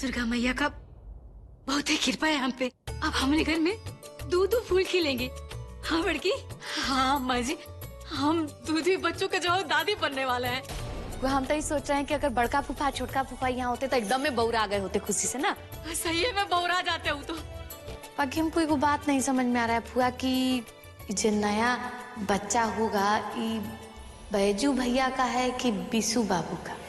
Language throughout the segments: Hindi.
दुर्गा मैया का बहुत ही कृपा है हम पे। अब हमारे घर में दूध फूल खिलेंगे। हाँ बड़की। हाँ अम्मा जी, हम दूधी बच्चों के जो दादी बनने वाले हैं। हम तो ये सोच रहे हैं कि अगर बड़का फूफा छोटका फूफा यहाँ होते तो एकदम में बौरा गए होते खुशी से ना। सही है, मैं बौरा जाते हूँ तो। बाकी हमको एक बात नहीं समझ में आ रहा है फुआ कि जो नया बच्चा होगा ये बैजू भैया का है कि बिशु बाबू का।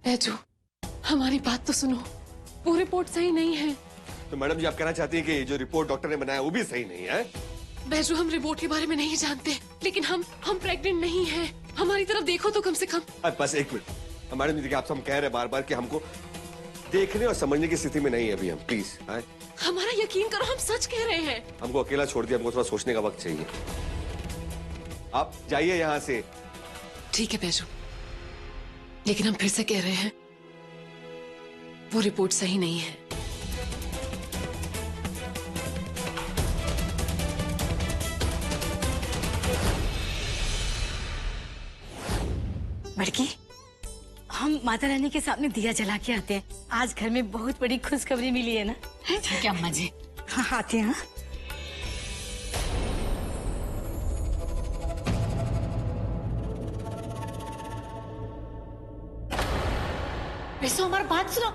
बैजू, हमारी बात तो सुनो, वो रिपोर्ट सही नहीं है। तो मैडम जी आप कहना चाहती हैं कि जो रिपोर्ट डॉक्टर ने बनाया वो भी सही नहीं है? बैजू, हम रिपोर्ट के बारे में नहीं जानते, लेकिन हम प्रेग्नेंट नहीं हैं। हमारी तरफ देखो तो कम से कम। बस एक मिनट मैडम जी, देखिए आपसे हम कह रहे हैं बार बार कि हमको देखने और समझने की स्थिति में नहीं है अभी हम, प्लीज। हमारा यकीन करो, हम सच कह रहे हैं। हमको अकेला छोड़ दिया, हमको थोड़ा सोचने का वक्त चाहिए। आप जाइए यहाँ से। ठीक है बैजू, लेकिन हम फिर से कह रहे हैं वो रिपोर्ट सही नहीं है। बड़की, हम माता रानी के सामने दिया जला के आते हैं। आज घर में बहुत बड़ी खुशखबरी मिली है ना। ठीक है अम्मा जी। हाँ आते हैं। वैसे हमारी बात सुनो।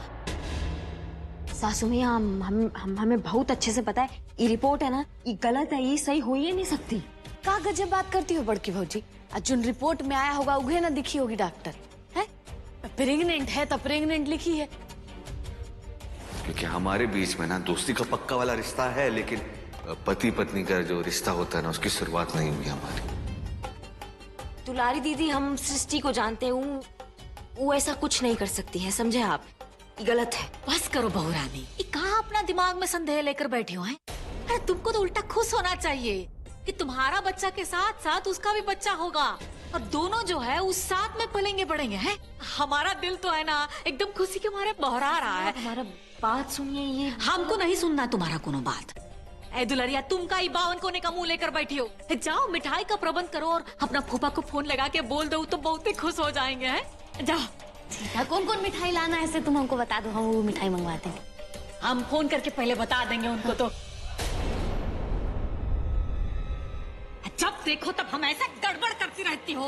सासू मियाँ, हमें बहुत अच्छे से पता है ये रिपोर्ट है ना, ये गलत है, ये सही हो ही नहीं सकती। का गजब बात करती हो बड़की भौजी। अर्जुन रिपोर्ट में आया होगा उन्हें ना दिखी होगी डॉक्टर है। प्रेग्नेंट है तो प्रेग्नेंट लिखी है। क्योंकि हमारे बीच में ना दोस्ती का पक्का वाला रिश्ता है, लेकिन पति पत्नी का जो रिश्ता होता है ना उसकी शुरुआत नहीं हुई हमारी। दुलारी दीदी, हम सृष्टि को जानते हैं, वो ऐसा कुछ नहीं कर सकती है, समझे आप? ये गलत है। बस करो बहू रानी, ये कहाँ अपना दिमाग में संदेह लेकर बैठी हो हैं? अरे तुमको तो उल्टा खुश होना चाहिए कि तुम्हारा बच्चा के साथ साथ उसका भी बच्चा होगा और दोनों जो है उस साथ में पलेंगे बढ़ेंगे हैं। हमारा दिल तो है ना एकदम खुशी के मारे बहरा रहा है। हमारा बात सुनिए, ये हमको नहीं सुनना तुम्हारा कोनो बात। ए दुलरिया, तुम का 52 कोने का मुंह लेकर बैठी हो। जाओ मिठाई का प्रबंध करो और अपना फूफा को फोन लगा के बोल दो तो बहुत ही खुश हो जाएंगे हैं। जाओ। ठीक है, कौन कौन मिठाई लाना है ऐसे तुम हमको बता दो, हम वो मिठाई मंगवाते हैं। हम फोन करके पहले बता देंगे उनको। तो जब देखो तब हम ऐसा गड़बड़ करती रहती हो,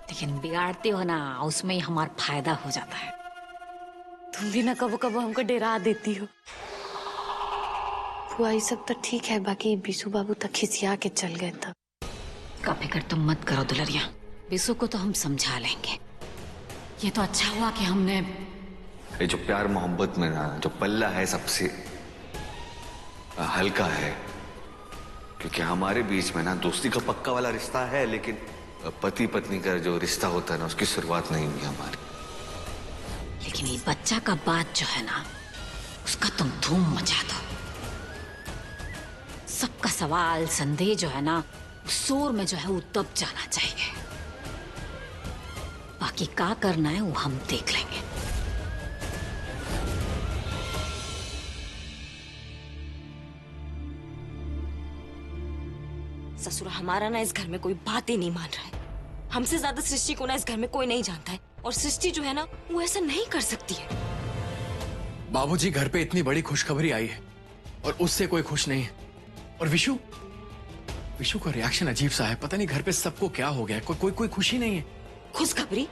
लेकिन बिगाड़ती हो ना, उसमें हमारा फायदा हो जाता है। तुम भी ना कबो कबो हमको डरा देती हो। फुआ ये सब तो ठीक है, बाकी बिशु बाबू तक खिसिया के चल गए तब। का फिक्र तुम मत करो दुलरिया, बिशु को तो हम समझा लेंगे। ये तो अच्छा हुआ कि हमने ये जो प्यार मोहब्बत में ना जो पल्ला है सबसे हल्का है, क्योंकि हमारे बीच में ना दोस्ती का पक्का वाला रिश्ता है, लेकिन पति पत्नी का जो रिश्ता होता है ना उसकी शुरुआत नहीं हुई हमारी। लेकिन ये बच्चा का बात जो है ना, उसका तुम धूम मचा दो। सबका सवाल संदेह जो है ना, शोर में जो है वो दब जाना चाहिए। बाकी क्या करना है वो हम देख लेंगे। ससुर, हमारा ना इस घर में कोई बात ही नहीं मान रहा है। हमसे ज्यादा सृष्टि को ना इस घर में कोई नहीं जानता है, और सृष्टि जो है ना वो ऐसा नहीं कर सकती है। बाबूजी, घर पे इतनी बड़ी खुशखबरी आई है और उससे कोई खुश नहीं है। और विशु का रिएक्शन अजीब सा है, पता नहीं घर पे सबको क्या हो गया है। कोई खुशी नहीं है। खुशखबरी?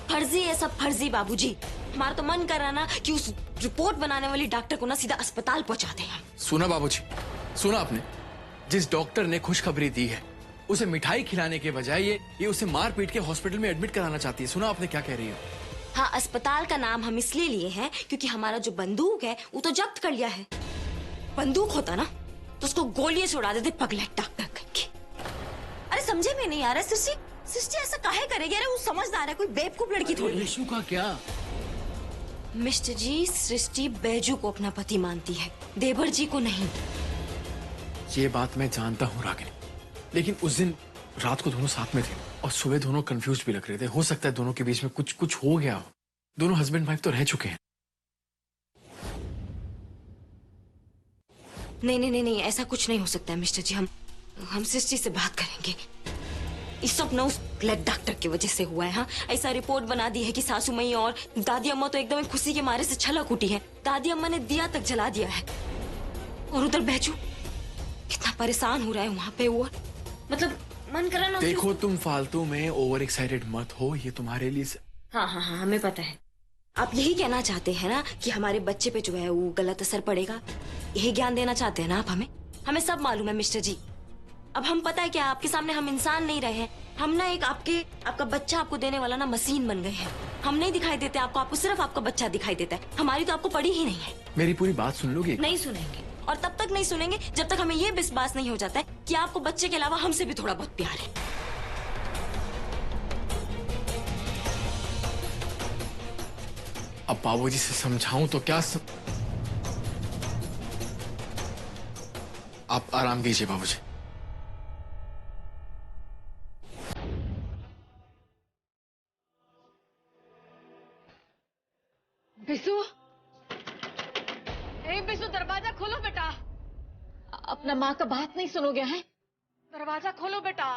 फर्जी है सब, फर्जी बाबूजी। हमारा तो मन कर रहा ना कि उस रिपोर्ट बनाने वाली डॉक्टर को ना सीधा अस्पताल पहुंचा दें। सुना बाबूजी, सुना आपने? जिस डॉक्टर ने खुशखबरी दी है उसे मिठाई खिलाने के बजाय ये उसे मार पीट के हॉस्पिटल में एडमिट कराना चाहती है। सुना आपने क्या कह रही है? हाँ, अस्पताल का नाम हम इसलिए लिए हैं क्योंकि हमारा जो बंदूक है वो तो जब्त कर लिया है। बंदूक होता ना तो उसको गोलियां से उड़ा देते, पगलेट डॉक्टर करके। समझे में नहीं आ रहा। सृष्टि सृष्टि ऐसा काहे करेगी? अरे वो समझदार है, कोई बेवकूफ लड़की थोड़ी है। विशु का क्या? मिस्टर जी, सृष्टि बैजू को अपना पति मानती है, देवर जी को नहीं। ये बात मैं जानता हूँ रागिनी, लेकिन उस दिन रात को दोनों साथ में थे और सुबह दोनों कंफ्यूज भी लग रहे थे। हो सकता है दोनों के बीच में कुछ कुछ हो गया हो। दोनों हस्बैंड वाइफ तो रह चुके हैं। नहीं नहीं नहीं नहीं, ऐसा कुछ नहीं हो सकता है मिस्टर जी। हम सृष्टि से बात करेंगे। इस सब ना उस ब्लड डॉक्टर की वजह से हुआ है। हाँ, ऐसा रिपोर्ट बना दी है कि सासू मई और दादी अम्मा तो एकदम खुशी के मारे से छलक उठी है। दादी अम्मा ने दिया तक जला दिया है। और उधर बैजू कितना परेशान हो रहा है वहाँ पे। वो मतलब मन करा ना। देखो तुम फालतू में ओवर एक्साइटेड मत हो, ये तुम्हारे लिए हाँ हाँ हाँ, हमें पता है। आप यही कहना चाहते हैं ना कि हमारे बच्चे पे जो है वो गलत असर पड़ेगा, यही ज्ञान देना चाहते हैं ना आप हमें? हमें सब मालूम है मिस्टर जी। अब हम पता है क्या, आपके सामने हम इंसान नहीं रहे हैं। हम ना एक आपका बच्चा आपको देने वाला ना मशीन बन गए हैं। हम नहीं दिखाई देते आपको सिर्फ आपका बच्चा दिखाई देता है। हमारी तो आपको पड़ी ही नहीं है। मेरी पूरी बात सुन लोगे? नहीं सुनेंगे, और तब तक नहीं सुनेंगे जब तक हमें ये विश्वास नहीं हो जाता है कि आपको बच्चे के अलावा हमसे भी थोड़ा बहुत प्यार है। अब बाबूजी से समझाऊं तो क्या आप आराम कीजिए बाबूजी। बिसु, बिसु दरवाजा खोलो बेटा। अपना माँ का बात नहीं सुनोगे? हैं, दरवाजा खोलो बेटा।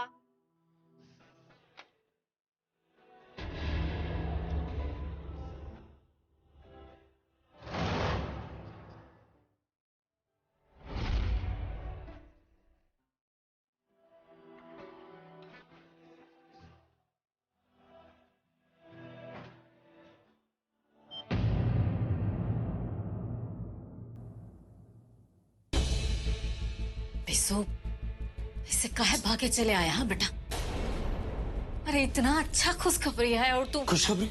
बिसु, इसे काहे भागे चले आया? हाँ बेटा, अरे इतना अच्छा खुशखबरी है और तू। खुशखबरी?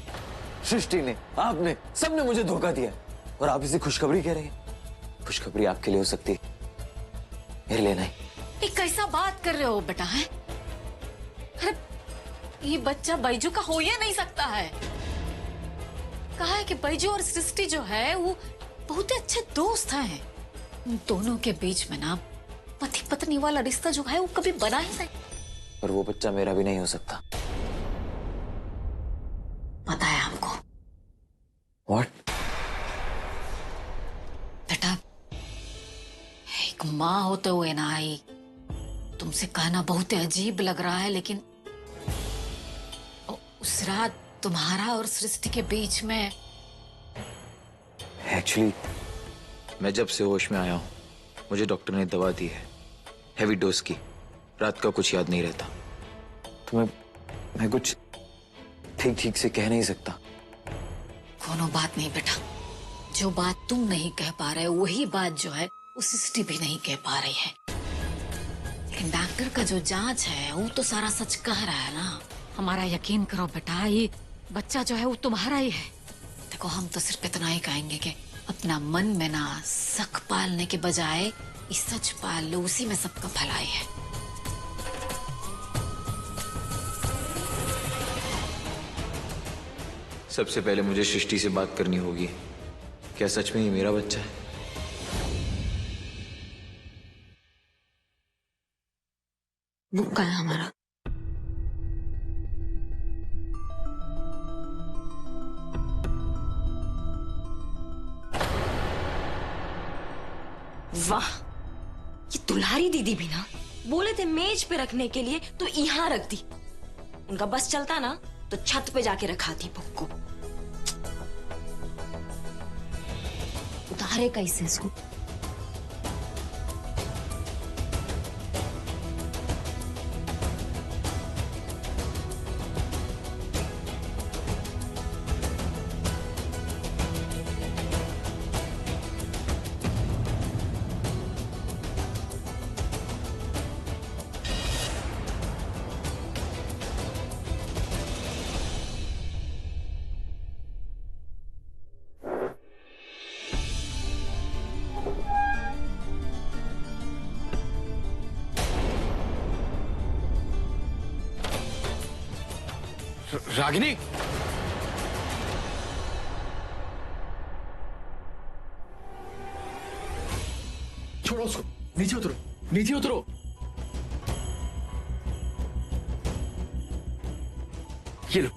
सृष्टि ने, आपने, सबने मुझे धोखा दिया और आप इसे खुशखबरी कह रहे हैं? खुशखबरी आपके लिए हो सकती है, मेरे लिए नहीं। ये कैसा बात कर रहे हो बेटा? है, अरे ये बच्चा बैजू का हो ही नहीं सकता है। कहा है कि बैजू और सृष्टि जो है वो बहुत ही अच्छे दोस्त हैं। उन दोनों के बीच में ना पति पत्नी वाला रिश्ता जो है वो कभी बना ही नहीं। पर वो बच्चा मेरा भी नहीं हो सकता। पता है हमको। What? बेटा, एक माँ होते हुए ना आई, तुमसे कहना बहुत ही अजीब लग रहा है, लेकिन उस रात तुम्हारा और सृष्टि के बीच में। एक्चुअली मैं जब से होश में आया हूँ, मुझे डॉक्टर ने दवा दी है, हैवी डोज की। रात का कुछ याद नहीं रहता, तो मैं कुछ ठीक से कह नहीं सकता। कोनो बात नहीं बेटा, जो बात तुम नहीं कह पा रहे वही बात जो है वो सृष्टि भी नहीं कह पा रही है। लेकिन डॉक्टर का जो जांच है वो तो सारा सच कह रहा है ना। हमारा यकीन करो बेटा, ये बच्चा जो है वो तुम्हारा ही है। देखो, हम तो सिर्फ इतना ही कहेंगे कि अपना मन में ना शक पालने के बजाय इस सच पाल लो, उसी में सबका भलाई है। सबसे पहले मुझे सृष्टि से बात करनी होगी। क्या सच में ये मेरा बच्चा है? वो कहाँ है हमारा? वाह, ये दुल्हारी दीदी भी ना बोले थे मेज पे रखने के लिए तो यहाँ रख दी। उनका बस चलता ना तो छत पे जाके रखा थी बुक को। उतारे कैसे इसको? रागिनी, छोड़ो उसको, नीचे उतरो, नीचे उतरो। ये लो।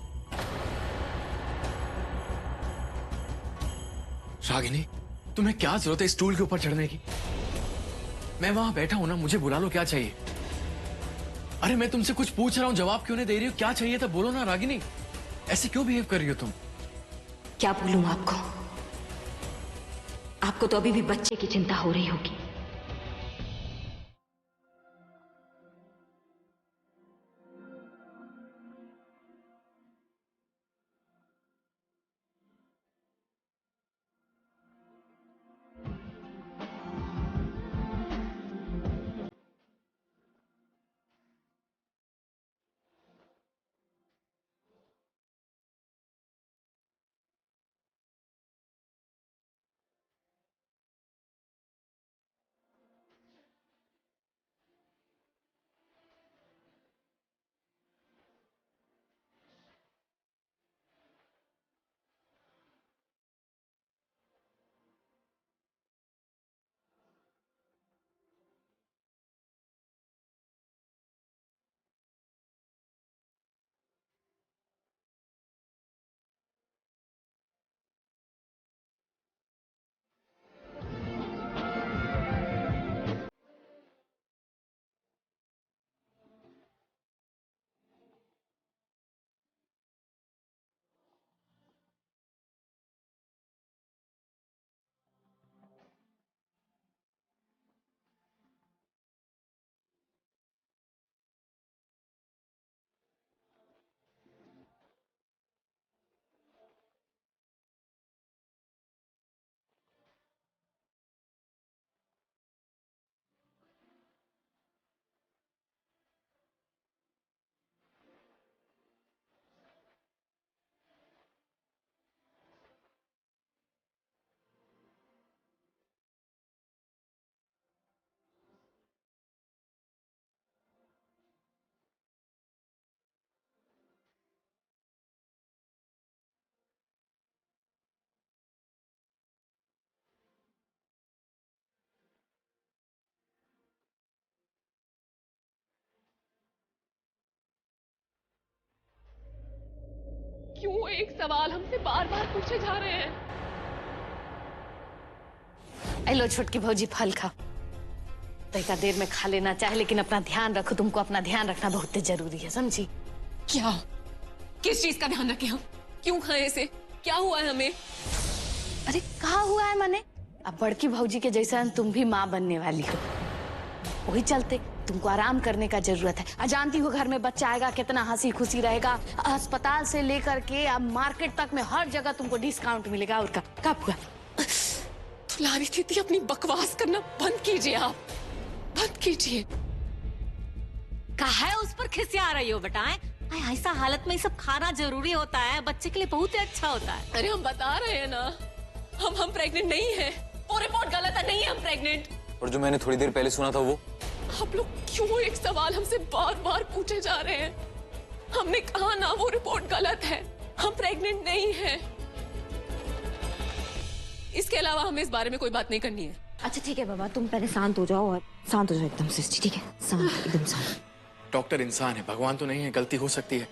रागिनी, तुम्हें क्या जरूरत है स्टूल के ऊपर चढ़ने की? मैं वहां बैठा हूं ना, मुझे बुला लो, क्या चाहिए? अरे मैं तुमसे कुछ पूछ रहा हूं, जवाब क्यों नहीं दे रही हो? क्या चाहिए था बोलो ना रागिनी, ऐसे क्यों बिहेव कर रही हो तुम? क्या बोलूं आपको? आपको तो अभी भी बच्चे की चिंता हो रही होगी। क्यों एक सवाल हमसे बार बार पूछे जा रहे हैं? लो छोटकी भौजी, फल खाओ। तरीका देर में खा लेना चाहे, लेकिन अपना ध्यान रखो। तुमको अपना ध्यान रखना बहुत जरूरी है, समझी? क्या? किस चीज का ध्यान रखें हम? क्यों खाएं इसे? क्या हुआ है हमें? अरे कहा हुआ है मने? अब बड़की भौजी के जैसा तुम भी माँ बनने वाली हो, वही चलते तुमको आराम करने का जरूरत है। जानती हो घर में बच्चा आएगा कितना हंसी खुशी रहेगा। अस्पताल से लेकर के अब मार्केट तक में हर जगह तुमको डिस्काउंट मिलेगा। और का हुआ? दुलारी दीदी, अपनी बकवास करना बंद कीजिए, आप बंद कीजिए। काहे उस पर खिसिया रही हो बेटा? ऐसा हालत में ये सब खाना जरूरी होता है, बच्चे के लिए बहुत ही अच्छा होता है। अरे हम बता रहे हैं ना, हम प्रेग्नेंट नहीं है। वो रिपोर्ट गलत है, नहीं है हम प्रेग्नेंट। और जो मैंने थोड़ी देर पहले सुना था वो? आप लोग क्यों एक सवाल हमसे बार बार पूछे जा रहे हैं? हमने कहा ना वो रिपोर्ट गलत है, हम प्रेग्नेंट नहीं हैं। इसके अलावा हमें इस बारे में कोई बात नहीं करनी है। अच्छा ठीक है बाबा, तुम पहले शांत हो जाओ, और शांत हो जाओ एकदम से, ठीक है? शांत, एकदम शांत। डॉक्टर इंसान है, भगवान तो नहीं है, गलती हो सकती है।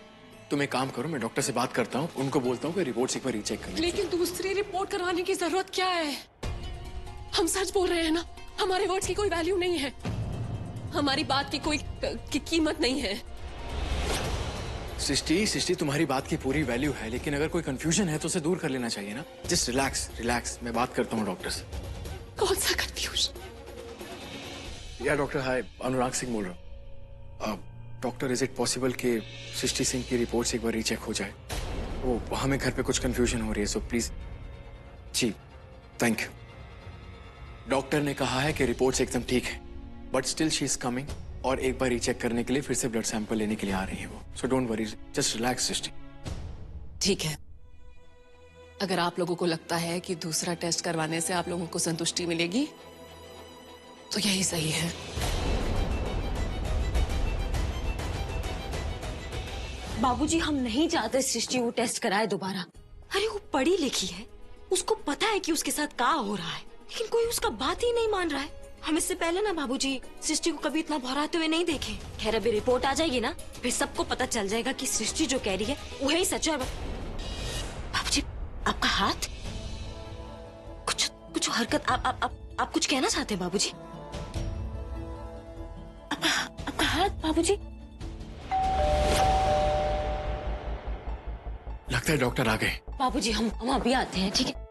तुम एक काम करो, मैं डॉक्टर से बात करता हूँ, उनको बोलता हूँ कि रिपोर्ट एक बार रीचेक कर लें। लेकिन दूसरी रिपोर्ट करवाने की जरूरत क्या है? हम सच बोल रहे हैं ना, हमारे वर्ड्स की कोई वैल्यू नहीं है, हमारी बात की कोई कीमत नहीं है। सृष्टि, तुम्हारी बात की पूरी वैल्यू है, लेकिन अगर कोई कंफ्यूजन है तो उसे दूर कर लेना चाहिए ना। जस्ट रिलैक्स, मैं बात करता हूँ डॉक्टर से। कौन सा कंफ्यूजन? या डॉक्टर, हाय, अनुराग सिंह बोल रहा हूँ। डॉक्टर, इज इट पॉसिबल कि सृष्टि सिंह की रिपोर्ट्स एक बार रीचेक हो जाए? वो हमें घर पे कुछ कंफ्यूजन हो रही है, सो प्लीज। जी, थैंक यू। डॉक्टर ने कहा है कि रिपोर्ट्स एकदम ठीक है, but still she is coming, और एक बार रीचेक करने के लिए फिर से ब्लड सैंपल लेने के लिए आ रही है वो। So don't worry, just relax Srishti. ठीक है, अगर आप लोगों को लगता है कि दूसरा टेस्ट करवाने से आप लोगों को संतुष्टि मिलेगी तो यही सही है। बाबूजी हम नहीं चाहते सृष्टि वो टेस्ट कराए दोबारा। अरे वो पढ़ी लिखी है, उसको पता है कि उसके साथ क्या हो रहा है, लेकिन कोई उसका बात ही नहीं मान रहा है। हम इससे पहले ना बाबूजी सृष्टि को कभी इतना भौराते हुए नहीं देखे। खैर अभी रिपोर्ट आ जाएगी ना, फिर सबको पता चल जाएगा कि सृष्टि जो कह रही है वही सच है। बाबूजी आपका हाथ, कुछ कुछ हरकत, आप कुछ कहना चाहते हैं बाबूजी? आपका हाथ बाबूजी। लगता है डॉक्टर आ गए। बाबूजी हम अभी आते हैं, ठीक है?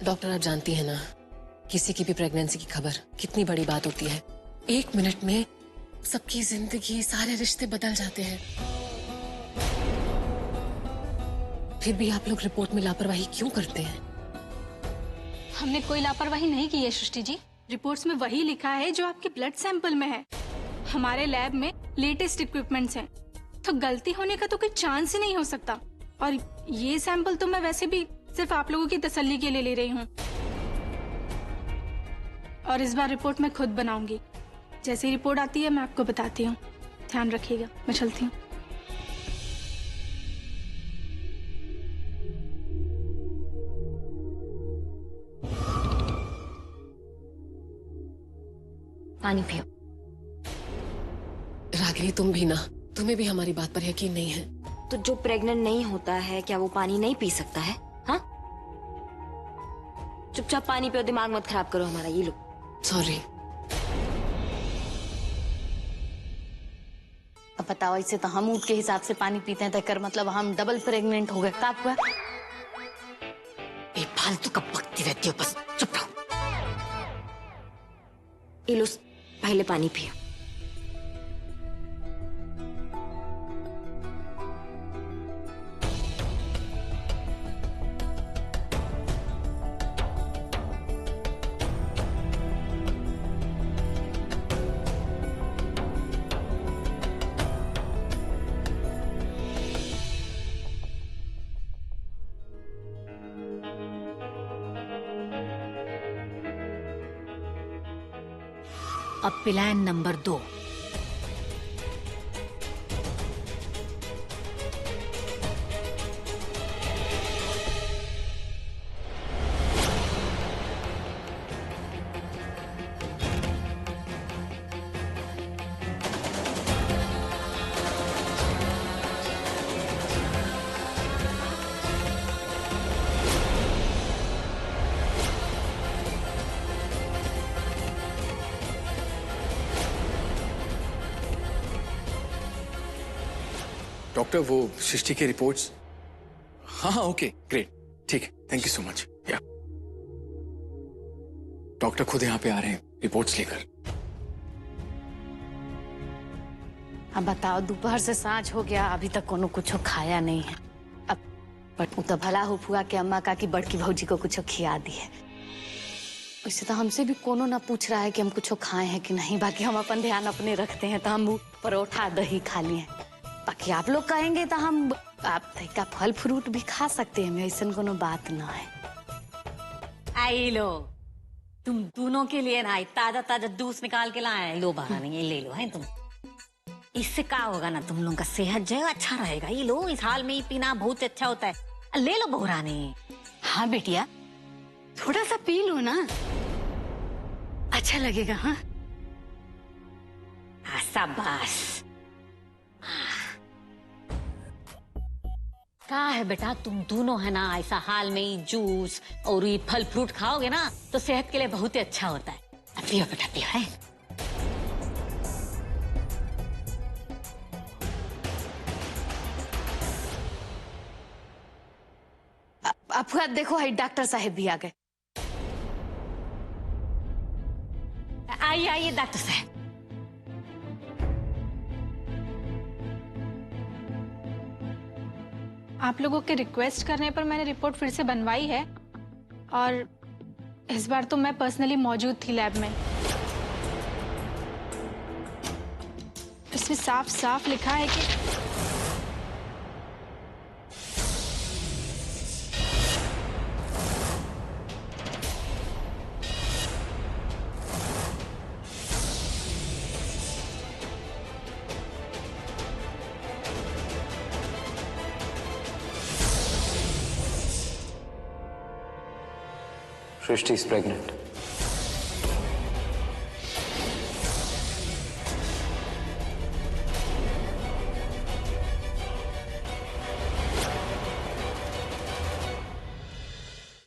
डॉक्टर आप जानती हैं ना, किसी की भी प्रेगनेंसी की खबर कितनी बड़ी बात होती है। 1 मिनट में सबकी जिंदगी, सारे रिश्ते बदल जाते हैं। फिर भी आप लोग रिपोर्ट में लापरवाही क्यों करते हैं? हमने कोई लापरवाही नहीं की है सृष्टि जी। रिपोर्ट्स में वही लिखा है जो आपके ब्लड सैंपल में है। हमारे लैब में लेटेस्ट इक्विपमेंट्स हैं, तो गलती होने का तो कोई चांस ही नहीं हो सकता। और ये सैंपल तो मैं वैसे भी सिर्फ आप लोगों की तसल्ली के लिए ले रही हूँ। और इस बार रिपोर्ट मैं खुद बनाऊंगी। जैसे ही रिपोर्ट आती है मैं आपको बताती हूँ। ध्यान रखिएगा, मैं चलती हूँ। पानी पियो। रागिनी तुम भी ना, तुम्हें भी हमारी बात पर यकीन नहीं है। तो जो प्रेग्नेंट नहीं होता है क्या वो पानी नहीं पी सकता है? हाँ, चुपचाप पानी पियो, दिमाग मत खराब करो हमारा। ये लो। सॉरी। अब बताओ, इसे तो हम ऊँट के हिसाब से पानी पीते हैं, तो कर मतलब हम डबल प्रेग्नेंट हो गए। कब हुआ? फालतू का बकती रहती हो, बस चुप रहो। ये लो, पहले पानी पियो। अब प्लान नंबर 2। डॉक्टर वो सृष्टि की रिपोर्ट्स। हाँ ओके ग्रेट, ठीक है, थैंक यू सो मच। या डॉक्टर खुद यहाँ पे आ रहे हैं रिपोर्ट्स लेकर। अब बताओ, दोपहर से सांझ हो गया, अभी तक कोनो कुछ खाया नहीं है। अब बट तो भला हो फुआ के अम्मा का कि बड़की भौजी को कुछ खिया दी है। वैसे तो हमसे भी कोनो ना पूछ रहा है कि हम कुछ खाए हैं कि नहीं। बाकी हम अपन ध्यान अपने रखते हैं, तो हम परोठा दही खा लिए। बाकी आप लोग कहेंगे तो हम आप का फल फ्रूट भी खा सकते हैं, ऐसा कोनो बात ना है। आई लो, तुम दोनों के लिए ना ताजा ताजा जूस निकाल के लाए। लो महारानी, ये ले लो है तुम। इससे क्या होगा ना, तुम लोगों का सेहत जो है अच्छा रहेगा। ये लो, इस हाल में ही पीना बहुत अच्छा होता है। ले लो बहुरानी। हाँ बेटिया, थोड़ा सा पी लो ना, अच्छा लगेगा। हाँ शाबाश। क्या है बेटा, तुम दोनों है ना ऐसा हाल में ही जूस और ये फल फ्रूट खाओगे ना तो सेहत के लिए बहुत ही अच्छा होता है। पियो बेटा पियो है। अफवाह देखो, है डॉक्टर साहब भी आ गए। आइए आइए डॉक्टर साहब। आप लोगों के रिक्वेस्ट करने पर मैंने रिपोर्ट फिर से बनवाई है, और इस बार तो मैं पर्सनली मौजूद थी लैब में। इसमें साफ साफ लिखा है कि सृष्टि इज प्रेग्नेंट।